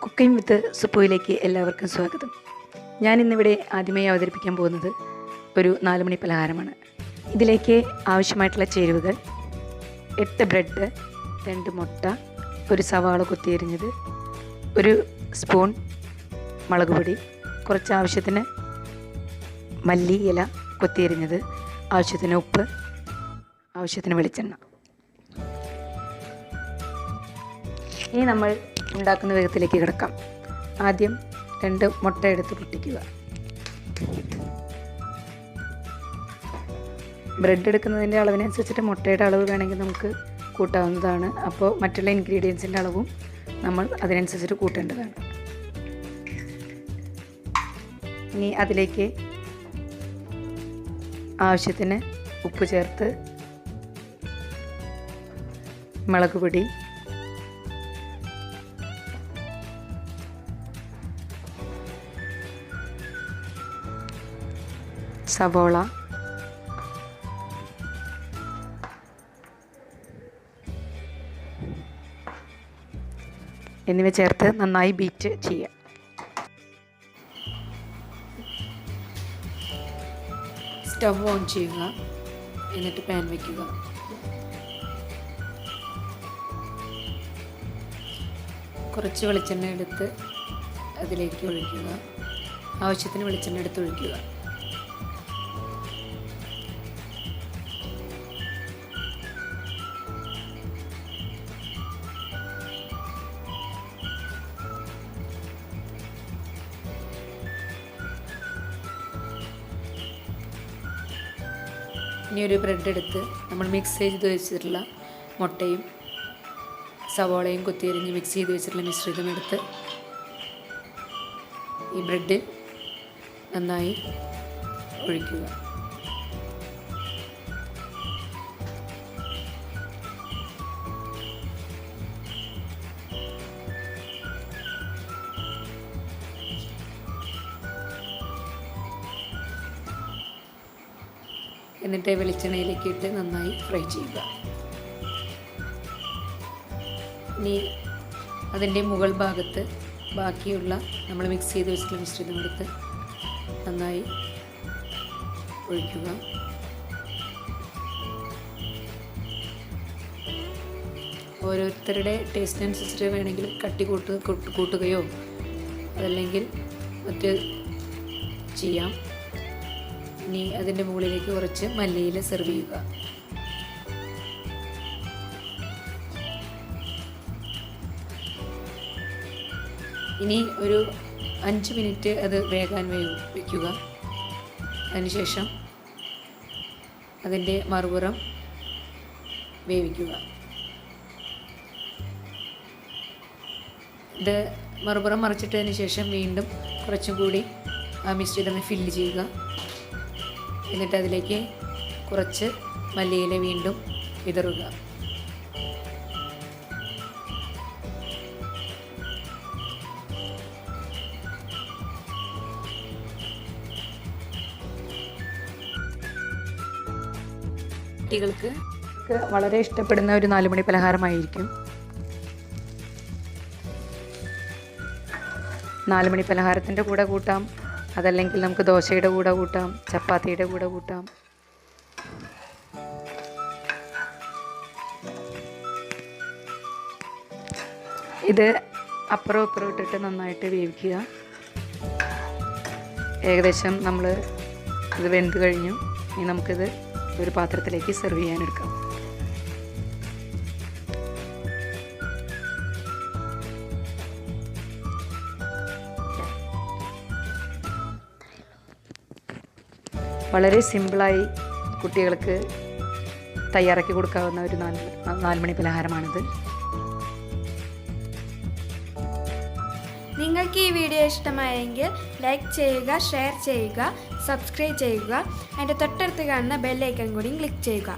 Cooking വിത്ത് സുപ്പുവിലേക്ക് എല്ലാവർക്കും സ്വാഗതം. ഞാനിന്നിവിടെ ആദ്യമായി അവതരിപ്പിക്കാൻ പോകുന്നത് ഒരു 4 മണി പലഹാരമാണ്. ഇതിലേക്ക് ആവശ്യമായിട്ടുള്ള ചേരുവകൾ: 8 ബ്രെഡ്, 2 മുട്ട, ഒരു സവാള കൊത്തിയരിഞ്ഞത്, 1 സ്പൂൺ മുളക് പൊടി, കുറച്ച് ആവശ്യത്തിന് മല്ലി ഇല കൊത്തിയരിഞ്ഞത്, ആവശ്യത്തിന് ഉപ്പ്, ആവശ്യത്തിന് വെളിച്ചെണ്ണ. ഇനി നമ്മൾ ഉണ്ടാക്കുന്ന വിധത്തിലേക്ക് കിടക്കാം. ആദ്യം 2 മുട്ട എടുത്ത് പൊട്ടിക്കുക. ബ്രെഡ് എടുക്കുന്നതിൻ്റെ അളവിനനുസരിച്ചിട്ട് മുട്ടയുടെ അളവ് വേണമെങ്കിൽ നമുക്ക് കൂട്ടാവുന്നതാണ്. അപ്പോൾ മറ്റുള്ള ഇൻഗ്രീഡിയൻസിൻ്റെ അളവും നമ്മൾ അതിനനുസരിച്ചിട്ട് കൂട്ടേണ്ടതാണ്. ഇനി അതിലേക്ക് ആവശ്യത്തിന് ഉപ്പ് ചേർത്ത് മുളക് പൊടി, സവോള, എന്നിവ ചേർത്ത് നന്നായി ബീറ്റ് ചെയ്യാം. സ്റ്റവ് ഓൺ ചെയ്യുക. എന്നിട്ട് പാൻ വയ്ക്കുക. കുറച്ച് വെളിച്ചെണ്ണ എടുത്ത് അതിലേക്ക് ഒഴിക്കുക. ആവശ്യത്തിന് വെളിച്ചെണ്ണ എടുത്ത് ഒഴിക്കുക. ഇനി ഒരു ബ്രെഡ് എടുത്ത് നമ്മൾ മിക്സ് ചെയ്ത് വെച്ചിട്ടുള്ള മുട്ടയും സവോളയും കൊത്തിയരിഞ്ഞ് മിക്സ് ചെയ്ത് വെച്ചിട്ടുള്ള മിശ്രിതം എടുത്ത് ഈ ബ്രെഡിൽ നന്നായി ഒഴിക്കുക. എന്നിട്ട് വെളിച്ചെണ്ണയിലേക്ക് ഇട്ട് നന്നായി ഫ്രൈ ചെയ്യുക. ഇനി അതിൻ്റെ മുകൾ ഭാഗത്ത് ബാക്കിയുള്ള നമ്മൾ മിക്സ് ചെയ്ത് വെച്ചിട്ടുള്ള മിശ്രിതം എടുത്ത് നന്നായി ഒഴിക്കുക. ഓരോരുത്തരുടെ ടേസ്റ്റിനനുസരിച്ച് വേണമെങ്കിൽ കട്ടി കൂട്ടുകയോ അതല്ലെങ്കിൽ മറ്റ് ചെയ്യാം. ഇനി അതിൻ്റെ മുകളിലേക്ക് കുറച്ച് മല്ലിയില സെർവ് ചെയ്യുക. ഇനി ഒരു 5 മിനിറ്റ് അത് വേകാൻ വയ്ക്കുക. അതിനുശേഷം അതിൻ്റെ മറുപുറം വേവിക്കുക. ഇത് മറുപുറം മറിച്ചിട്ടതിന് ശേഷം വീണ്ടും കുറച്ചും കൂടി ആ മിശ്രിതം ഫില്ല് ചെയ്യുക. എന്നിട്ട് അതിലേക്ക് കുറച്ച് മല്ലിയില വീണ്ടും വിതറുക. കുട്ടികൾക്ക് വളരെ ഇഷ്ടപ്പെടുന്ന ഒരു 4 മണി പലഹാരമായിരിക്കും. 4 മണി പലഹാരത്തിൻ്റെ കൂടെ കൂട്ടാം, അതല്ലെങ്കിൽ നമുക്ക് ദോശയുടെ കൂടെ കൂട്ടാം, ചപ്പാത്തിയുടെ കൂടെ കൂട്ടാം. ഇത് അപ്പുറം ഇപ്പുറം ഇട്ടിട്ട് നന്നായിട്ട് വേവിക്കുക. ഏകദേശം നമ്മൾ ഇത് വെന്ത് കഴിഞ്ഞു. ഇനി നമുക്കിത് ഒരു പാത്രത്തിലേക്ക് സെർവ് ചെയ്യാനെടുക്കാം. വളരെ സിമ്പിളായി കുട്ടികൾക്ക് തയ്യാറാക്കി കൊടുക്കാവുന്ന ഒരു 4 മണി പലഹാരമാണിത്. നിങ്ങൾക്ക് ഈ വീഡിയോ ഇഷ്ടമായെങ്കിൽ ലൈക്ക് ചെയ്യുക, ഷെയർ ചെയ്യുക, സബ്സ്ക്രൈബ് ചെയ്യുക. അതിൻ്റെ തൊട്ടടുത്ത് കാണുന്ന ബെൽ ഐക്കൺ കൂടി ക്ലിക്ക് ചെയ്യുക.